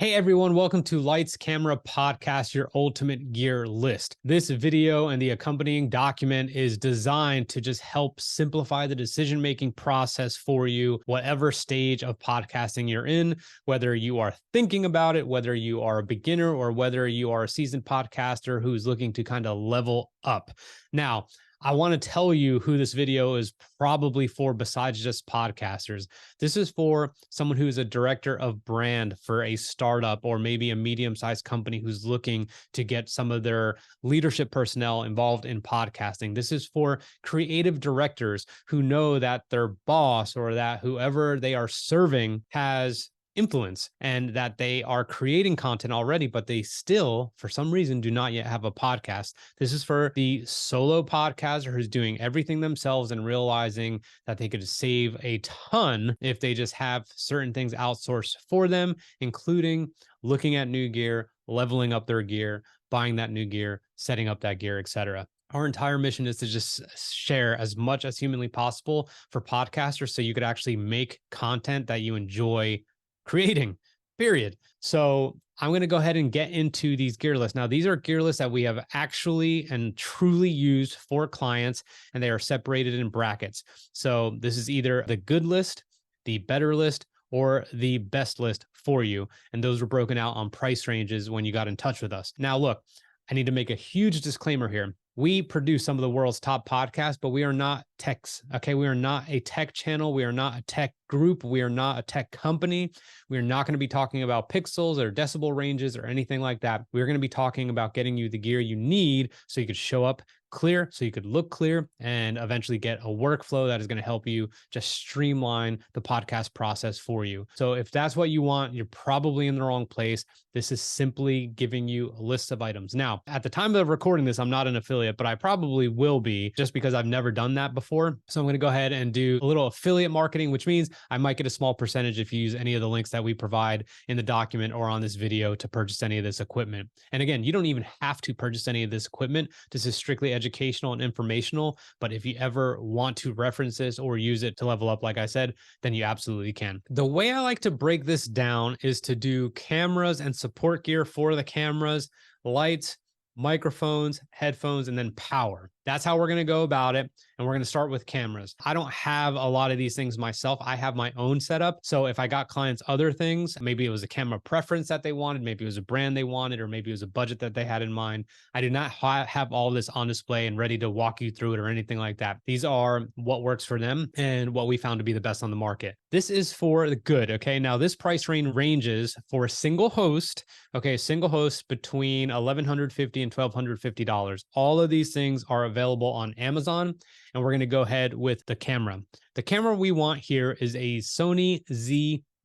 Hey everyone, welcome to Lights Camera Podcast, your ultimate gear list. This video and the accompanying document is designed to just help simplify the decision-making process for you, whatever stage of podcasting you're in, whether you are thinking about it, whether you are a beginner, or whether you are a seasoned podcaster who's looking to kind of level up. Now, I want to tell you who this video is probably for besides just podcasters. This is for someone who's a director of brand for a startup or maybe a medium-sized company who's looking to get some of their leadership personnel involved in podcasting. This is for creative directors who know that their boss or that whoever they are serving has influence and that they are creating content already, but they still, for some reason, do not yet have a podcast. This is for the solo podcaster who's doing everything themselves and realizing that they could save a ton if they just have certain things outsourced for them, including looking at new gear, leveling up their gear, buying that new gear, setting up that gear, etc. Our entire mission is to just share as much as humanly possible for podcasters so you could actually make content that you enjoy creating, period. So I'm going to go ahead and get into these gear lists. Now, these are gear lists that we have actually and truly used for clients, and they are separated in brackets. So this is either the good list, the better list, or the best list for you. And those were broken out on price ranges when you got in touch with us. Now, look, I need to make a huge disclaimer here. We produce some of the world's top podcasts, but we are not techs. Okay. We are not a tech channel. We are not a tech group. We are not a tech company. We are not going to be talking about pixels or decibel ranges or anything like that. We're going to be talking about getting you the gear you need so you could show up clear, so you could look clear and eventually get a workflow that is going to help you just streamline the podcast process for you. So if that's what you want, you're probably in the wrong place. This is simply giving you a list of items. Now, at the time of recording this, I'm not an affiliate, but I probably will be just because I've never done that before. So I'm going to go ahead and do a little affiliate marketing, which means I might get a small percentage if you use any of the links that we provide in the document or on this video to purchase any of this equipment. And again, you don't even have to purchase any of this equipment. This is strictly educational and informational. But if you ever want to reference this or use it to level up, like I said, then you absolutely can. The way I like to break this down is to do cameras and support gear for the cameras, lights, microphones, headphones, and then power. That's how we're going to go about it. And we're going to start with cameras. I don't have a lot of these things myself. I have my own setup. So if I got clients other things, maybe it was a camera preference that they wanted, maybe it was a brand they wanted, or maybe it was a budget that they had in mind. I do not have all this on display and ready to walk you through it or anything like that. These are what works for them and what we found to be the best on the market. This is for the good. Okay. Now this price range ranges for a single host. Okay. A single host between $1,150 and $1,250. All of these things are available on Amazon. And we're going to go ahead with the camera. The camera we want here is a Sony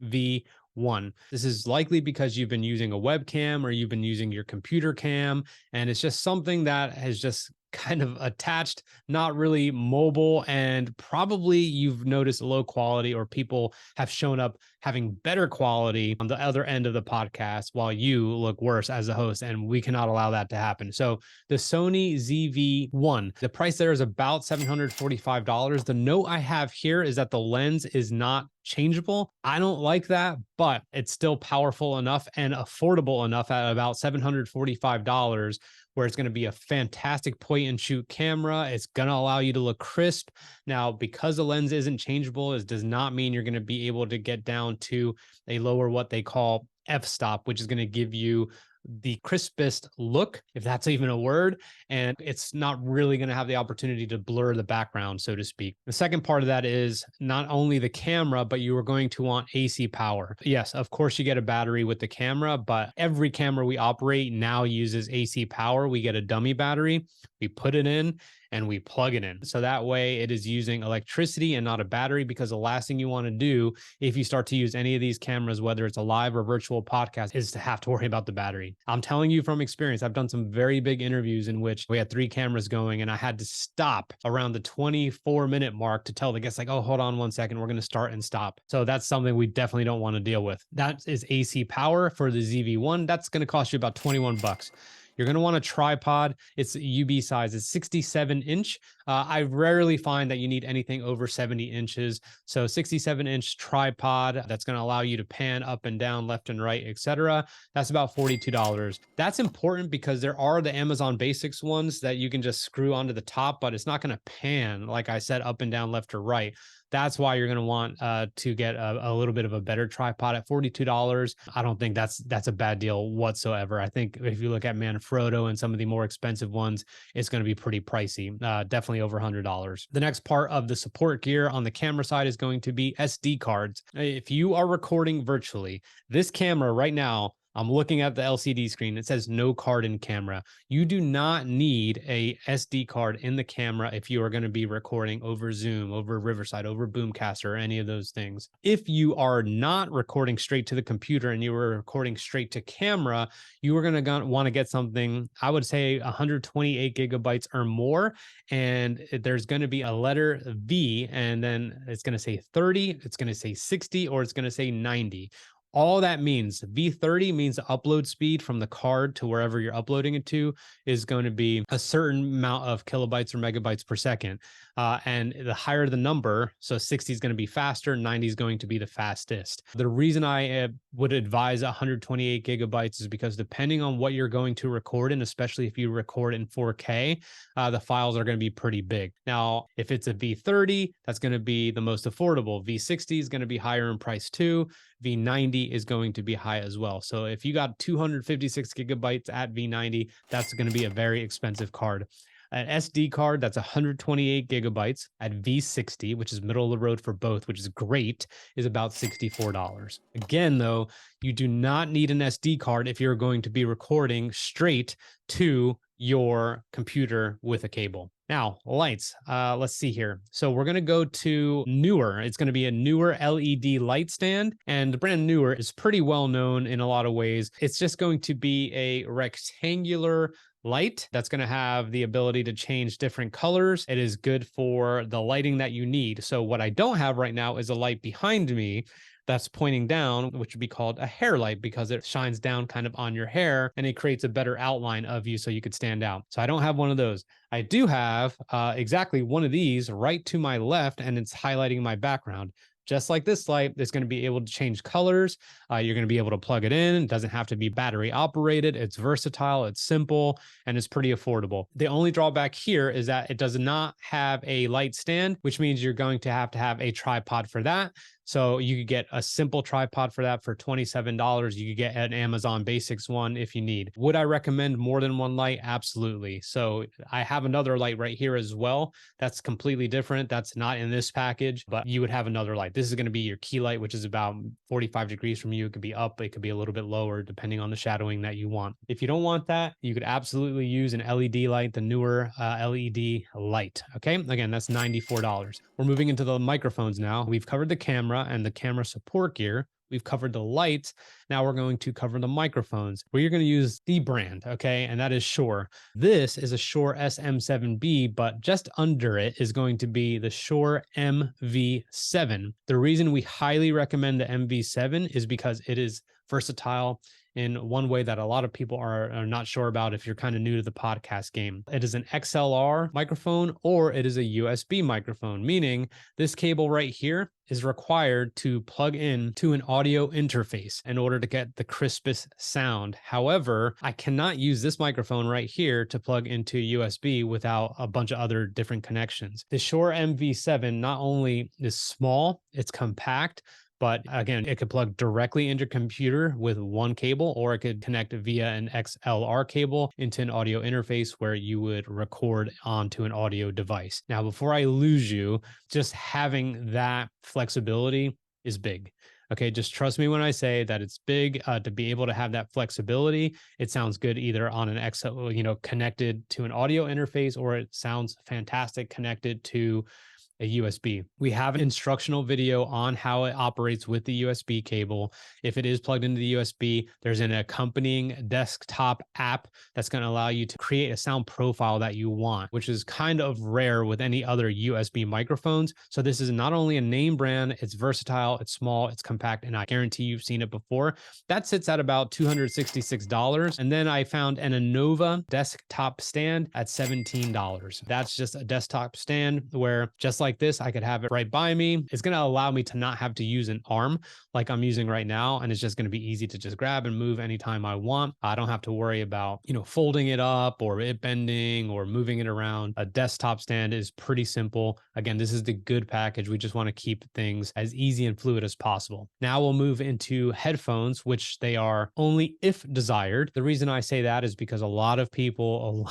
ZV-1. This is likely because you've been using a webcam or you've been using your computer cam, and it's just something that has just kind of attached, not really mobile, and probably you've noticed low quality, or people have shown up having better quality on the other end of the podcast while you look worse as a host, and we cannot allow that to happen. So the Sony ZV-1, the price there is about $745. The note I have here is that the lens is not changeable. I don't like that, but it's still powerful enough and affordable enough at about $745 where it's going to be a fantastic point and shoot camera. It's going to allow you to look crisp. Now, because the lens isn't changeable, it does not mean you're going to be able to get down to a lower, what they call f-stop, which is going to give you the crispest look, if that's even a word, and it's not really going to have the opportunity to blur the background, so to speak. The second part of that is not only the camera, but you are going to want AC power. Yes, of course you get a battery with the camera, but every camera we operate now uses AC power. We get a dummy battery, we put it in, and we plug it in. So that way it is using electricity and not a battery, because the last thing you want to do if you start to use any of these cameras, whether it's a live or virtual podcast, is to have to worry about the battery. I'm telling you from experience, I've done some very big interviews in which we had 3 cameras going and I had to stop around the 24-minute mark to tell the guests, like, oh, hold on one second, we're going to start and stop. So that's something we definitely don't want to deal with. That is AC power for the ZV-1. That's going to cost you about 21 bucks. You're going to want a tripod. It's UB size. It's 67 inch. I rarely find that you need anything over 70 inches. So 67-inch tripod that's going to allow you to pan up and down, left and right, etc. That's about $42. That's important because there are the Amazon Basics ones that you can just screw onto the top, but it's not going to pan, like I said, up and down, left or right. That's why you're going to want to get a little bit of a better tripod at $42. I don't think that's a bad deal whatsoever. I think if you look at Manfrotto and some of the more expensive ones, it's going to be pretty pricey, definitely over $100. The next part of the support gear on the camera side is going to be SD cards. If you are recording virtually, this camera right now, I'm looking at the LCD screen. It says no card in camera. You do not need a SD card in the camera if you are going to be recording over Zoom, over Riverside, over Boomcaster, or any of those things. If you are not recording straight to the computer and you are recording straight to camera, you are going to want to get something, I would say 128 gigabytes or more. And there's going to be a letter V, and then it's going to say 30, it's going to say 60, or it's going to say 90. All that means, V30 means the upload speed from the card to wherever you're uploading it to is going to be a certain amount of kilobytes or megabytes per second. And the higher the number, so 60 is going to be faster, 90 is going to be the fastest. The reason I would advise 128 gigabytes is because depending on what you're going to record in, especially if you record in 4K, the files are going to be pretty big. Now, if it's a V30, that's going to be the most affordable. V60 is going to be higher in price too. V90 is going to be high as well. So if you got 256 gigabytes at V90, that's going to be a very expensive card. An SD card that's 128 gigabytes at V60, which is middle of the road for both, which is great, is about $64. Again, though, you do not need an SD card if you're going to be recording straight to your computer with a cable. Now, lights, let's see here. So we're going to go to Neewer. It's going to be a Neewer LED light stand, and the brand Neewer is pretty well known in a lot of ways. It's just going to be a rectangular light that's going to have the ability to change different colors. It is good for the lighting that you need. So what I don't have right now is a light behind me that's pointing down, which would be called a hair light because it shines down kind of on your hair and it creates a better outline of you so you could stand out. So I don't have one of those. I do have exactly one of these right to my left, and it's highlighting my background. Just like this light, it's going to be able to change colors. You're going to be able to plug it in. It doesn't have to be battery operated. It's versatile, it's simple, and it's pretty affordable. The only drawback here is that it does not have a light stand, which means you're going to have a tripod for that. So you could get a simple tripod for that for $27. You could get an Amazon Basics one if you need. Would I recommend more than one light? Absolutely. So I have another light right here as well. That's completely different. That's not in this package, but you would have another light. This is going to be your key light, which is about 45 degrees from you. It could be up, it could be a little bit lower, depending on the shadowing that you want. If you don't want that, you could absolutely use an LED light, the Neewer LED light. Okay. Again, that's $94. We're moving into the microphones now. We've covered the camera and the camera support gear. We've covered the lights. Now we're going to cover the microphones, where you're going to use the brand, okay? And that is Shure. This is a Shure SM7B, but just under it is going to be the Shure MV7. The reason we highly recommend the MV7 is because it is versatile in one way that a lot of people are not sure about if you're kind of new to the podcast game. It is an XLR microphone or it is a USB microphone, meaning this cable right here is required to plug in to an audio interface in order to get the crispest sound. However, I cannot use this microphone right here to plug into USB without a bunch of other different connections. The Shure MV7 not only is small, it's compact, but again, it could plug directly into your computer with one cable, or it could connect via an XLR cable into an audio interface where you would record onto an audio device. Now, before I lose you, just having that flexibility is big. Okay, just trust me when I say that it's big to be able to have that flexibility. It sounds good either on an connected to an audio interface, or it sounds fantastic connected to a USB. We have an instructional video on how it operates with the USB cable. If it is plugged into the USB, there's an accompanying desktop app that's going to allow you to create a sound profile that you want, which is kind of rare with any other USB microphones. So this is not only a name brand, it's versatile, it's small, it's compact, and I guarantee you've seen it before. That sits at about $266. And then I found an Innova desktop stand at $17. That's just a desktop stand where, just like this, I could have it right by me. It's going to allow me to not have to use an arm like I'm using right now. And it's just going to be easy to just grab and move anytime I want. I don't have to worry about, folding it up or it bending or moving it around. A desktop stand is pretty simple. Again, this is the good package. We just want to keep things as easy and fluid as possible. Now we'll move into headphones, which they are only if desired. The reason I say that is because a lot of people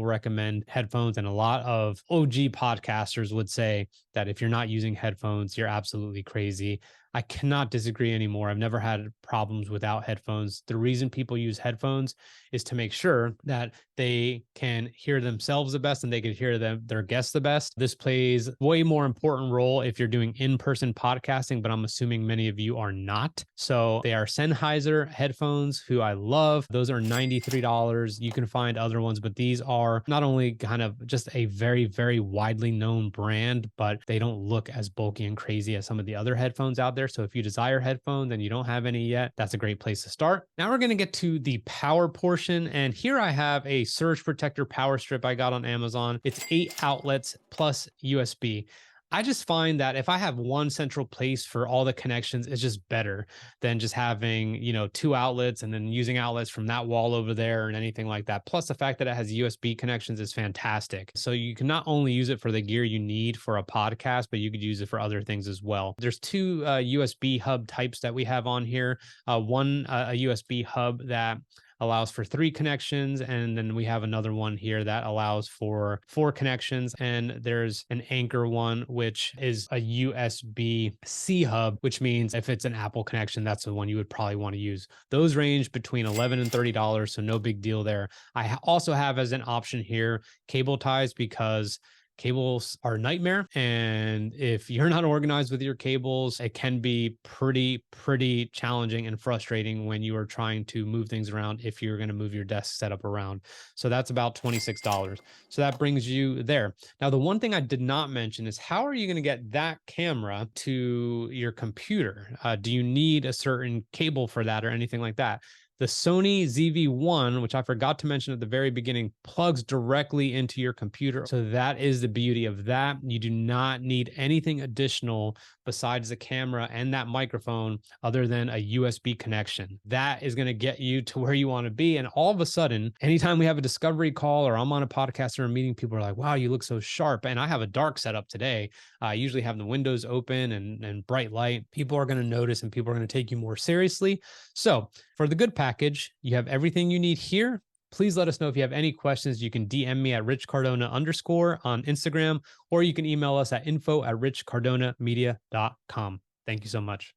recommend headphones, and a lot of OG podcasters would say that if you're not using headphones, you're absolutely crazy. I cannot disagree anymore. I've never had problems without headphones. The reason people use headphones is to make sure that they can hear themselves the best and they can hear their guests the best. This plays way more important role if you're doing in-person podcasting, but I'm assuming many of you are not. So they are Sennheiser headphones, who I love. Those are $93. You can find other ones, but these are not only kind of just a very, very widely known brand, but they don't look as bulky and crazy as some of the other headphones out there. So if you desire headphones and you don't have any yet, that's a great place to start. Now we're going to get to the power portion. And here I have a surge protector power strip I got on Amazon. It's 8 outlets plus USB. I just find that if I have one central place for all the connections, it's just better than just having, 2 outlets and then using outlets from that wall over there and anything like that. Plus the fact that it has USB connections is fantastic. So you can not only use it for the gear you need for a podcast, but you could use it for other things as well. There's 2 USB hub types that we have on here. One, a USB hub that allows for 3 connections. And then we have another one here that allows for 4 connections. And there's an Anchor one, which is a USB-C hub, which means if it's an Apple connection, that's the one you would probably want to use. Those range between $11 and $30, so no big deal there. I also have as an option here cable ties, because cables are a nightmare. And if you're not organized with your cables, it can be pretty challenging and frustrating when you are trying to move things around if you're going to move your desk setup around. So that's about $26. So that brings you there. Now, the one thing I did not mention is, how are you going to get that camera to your computer? Do you need a certain cable for that or anything like that? The Sony ZV-1, which I forgot to mention at the very beginning, plugs directly into your computer. So that is the beauty of that. You do not need anything additional besides the camera and that microphone other than a USB connection. That is going to get you to where you want to be. And all of a sudden, anytime we have a discovery call or I'm on a podcast or a meeting, people are like, wow, you look so sharp. And I have a dark setup today. I usually have the windows open and bright light. People are going to notice and people are going to take you more seriously. So for the good package, you have everything you need here. Please let us know if you have any questions. You can DM me at richcardona_ on Instagram, or you can email us at info@richcardonamedia.com. Thank you so much.